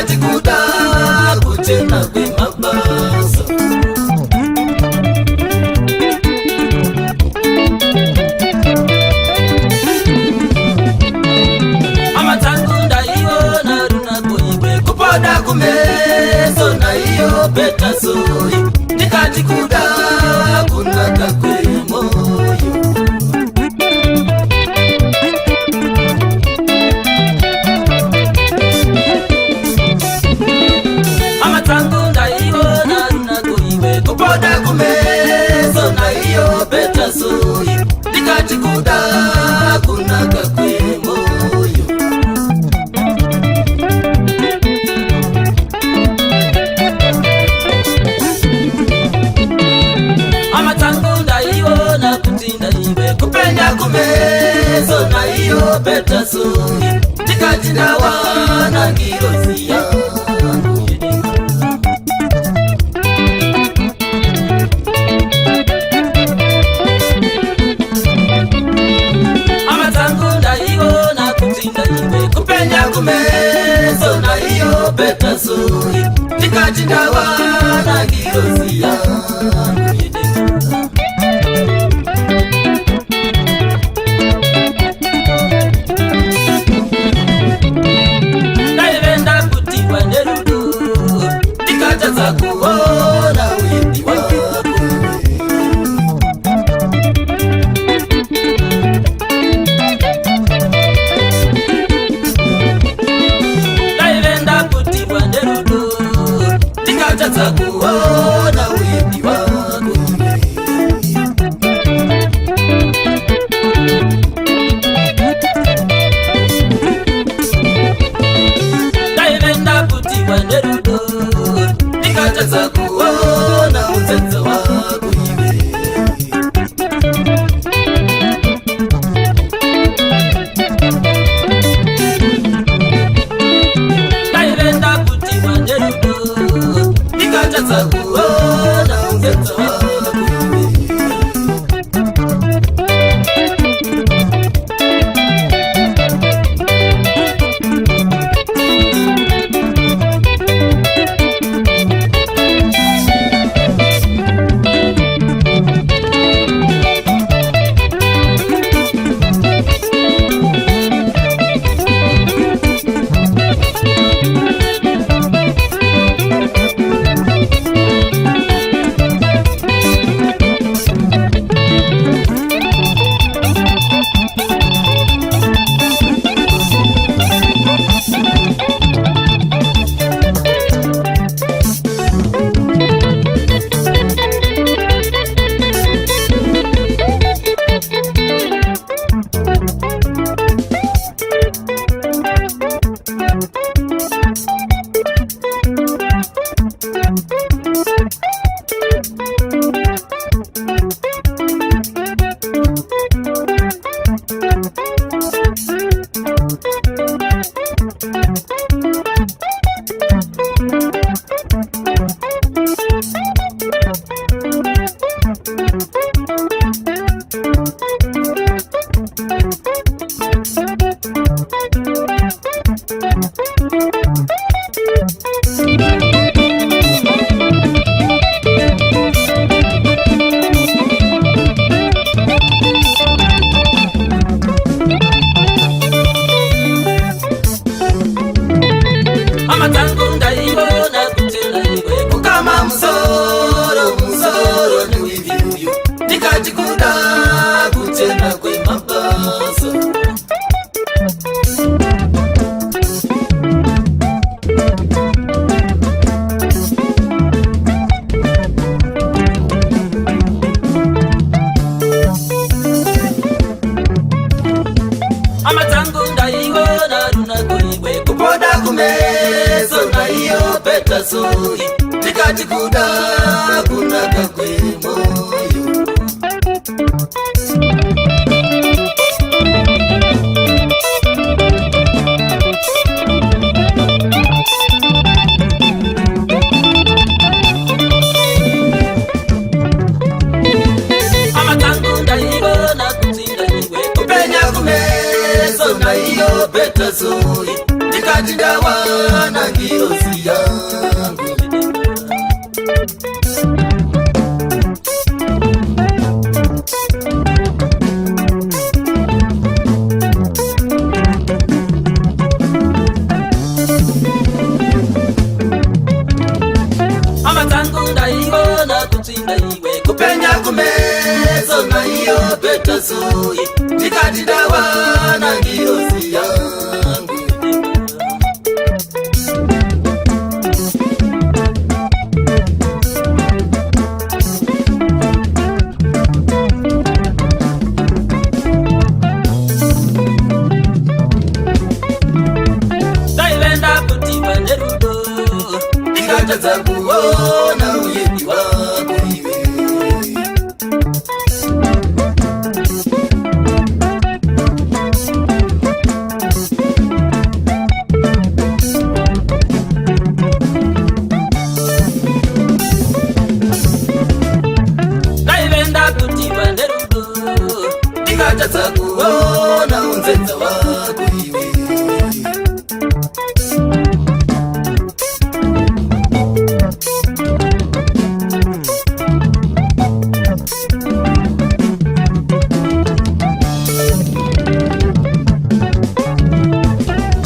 ndikachikuda kuchena kwemabasa. Amatangu ndaiona runakoiwe kupoda kumeso naiyo beta soi ndikachikuda kunaka kwemoyo. Amatangu ndaiona runakoiwe kupoda kumeso naiyo beta soi ndikachikuda kunaka kwemoyo. Amatangu ndaiona kutinda iwe kupenya kumeso na iyo beta soi ndikachinawa na ngirozi yangu. Amatangu ndaiona kutinda iwe kupenya kumeso na iyo beta soi ndikachinawa na ngirozi yangu. Naivenda kutiwa nerudo ndikachaza kuona windi wako. Naivenda kutiwa nerudo ndikachaza kuona windi wako. Naivenda kutiwa nerudo ndikachaza kuona utenza wako iwe. Naivenda kutiwa nerudo ndikachaza kuona utenza wako iwe. Amatangu ndaiona kuchena iwe kukama musoro musoro ni wivyuyu ndikachikuda kuchena kwemabasa. Amatangu ndaiona runakoiwe kupoda kumeso na iyo beta soi ndikachikuda kunaka kwemoyo. Amatangu ndaiona kutinda iwe kupenya kumeso na iyo beta soi ndikachinawa na ngirozi peta sui tikati dawana ngiyozi yangu daivenda kuti vanerudo ndikatadza kuona uyendi wako iwe ndikatadza kuona unzenza wako iwe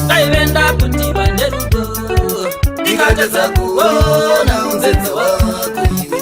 daivenda kuti vanerudo ndikatadza kuona unzenza wako iwe